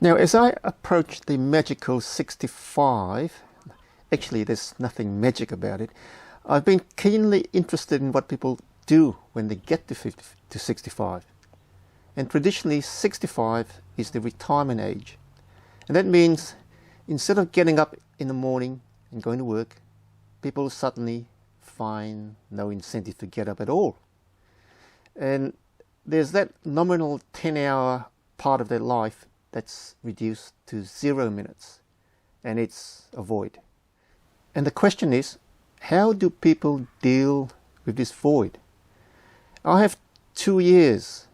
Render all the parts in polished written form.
Now, as I approach the magical 65, actually there's nothing magic about it, I've been keenly interested in what people do when they get to 50, to 65. And traditionally 65 is the retirement age. And that means instead of getting up in the morning and going to work, people suddenly find no incentive to get up at all. And there's that nominal 10-hour part of their life that's reduced to 0 minutes, and it's a void. And the question is, how do people deal with this void? I have 2 years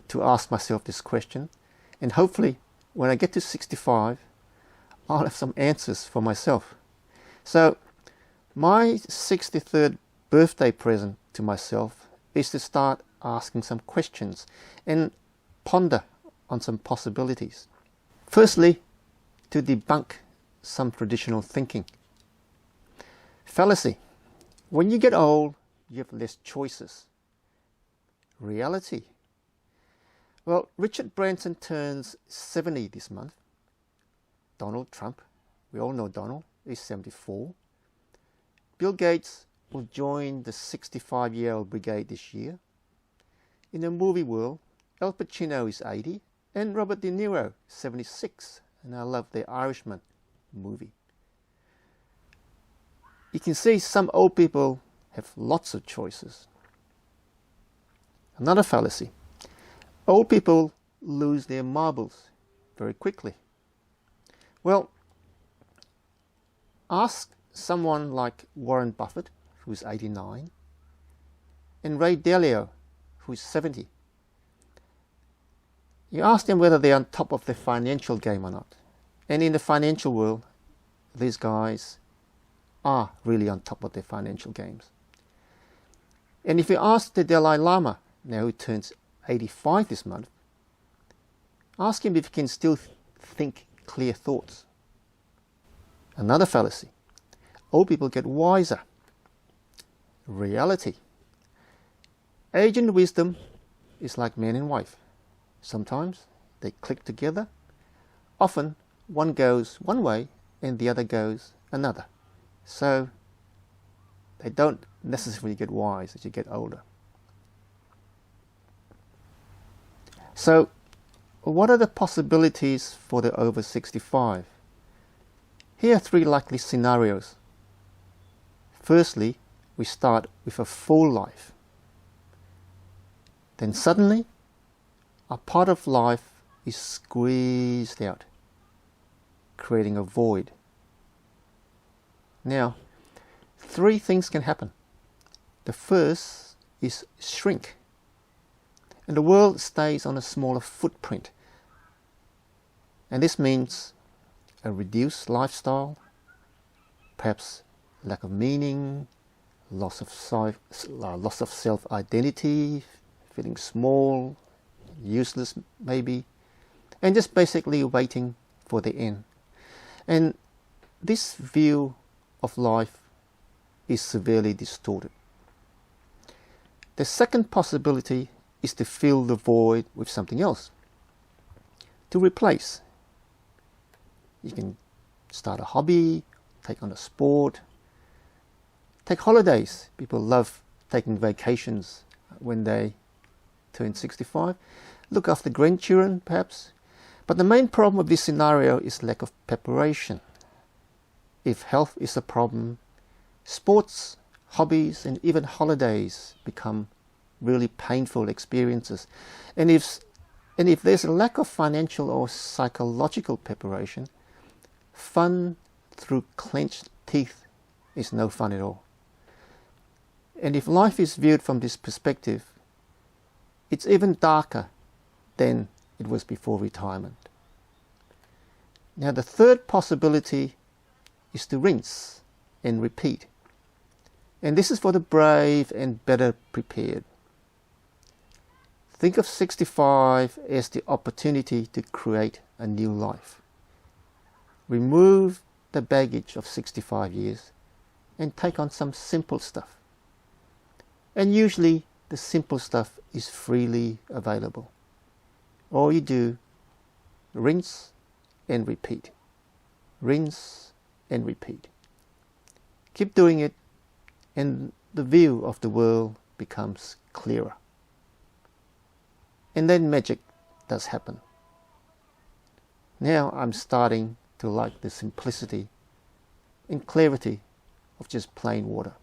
to ask myself this question, and hopefully when I get to 65, I'll have some answers for myself. So my 63rd birthday present to myself is to start asking some questions and ponder on some possibilities. Firstly, to debunk some traditional thinking. Fallacy. When you get old, you have less choices. Reality. Well, Richard Branson turns 70 this month. Donald Trump, we all know Donald, is 74. Bill Gates will join the 65-year-old brigade this year. In the movie world, Al Pacino is 80 and Robert De Niro 76, and I love the Irishman movie. You can see some old people have lots of choices. Another fallacy. Old people lose their marbles very quickly. Well, ask someone like Warren Buffett, who's 89, and Ray Dalio, who's 70. You ask them whether they're on top of the financial game or not. And in the financial world, these guys are really on top of their financial games. And if you ask the Dalai Lama, now who turns 85 this month, ask him if he can still think clear thoughts. Another fallacy. Old people get wiser. Reality. Age and wisdom is like man and wife. Sometimes they click together. Often one goes one way and the other goes another. So they don't necessarily get wise as you get older. So what are the possibilities for the over 65? Here are 3 likely scenarios. Firstly, we start with a full life. Then suddenly, a part of life is squeezed out, creating a void. Now, 3 things can happen. The first is shrink, and the world stays on a smaller footprint. And this means a reduced lifestyle, perhaps lack of meaning, loss of self-identity, feeling small, useless maybe, and just basically waiting for the end. And this view of life is severely distorted. The second possibility is to fill the void with something else, to replace. You can start a hobby, take on a sport, take holidays. People love taking vacations when they turn 65. Look after grandchildren, perhaps. But the main problem of this scenario is lack of preparation. If health is a problem, sports, hobbies, and even holidays become really painful experiences. And if there's a lack of financial or psychological preparation, fun through clenched teeth is no fun at all. And if life is viewed from this perspective, it's even darker than it was before retirement. Now the third possibility is to rinse and repeat. And this is for the brave and better prepared. Think of 65 as the opportunity to create a new life. Remove the baggage of 65 years and take on some simple stuff. And usually the simple stuff is freely available. All you do rinse and repeat, rinse and repeat. Keep doing it, and the view of the world becomes clearer. And then magic does happen. Now I'm starting to like the simplicity and clarity of just plain water.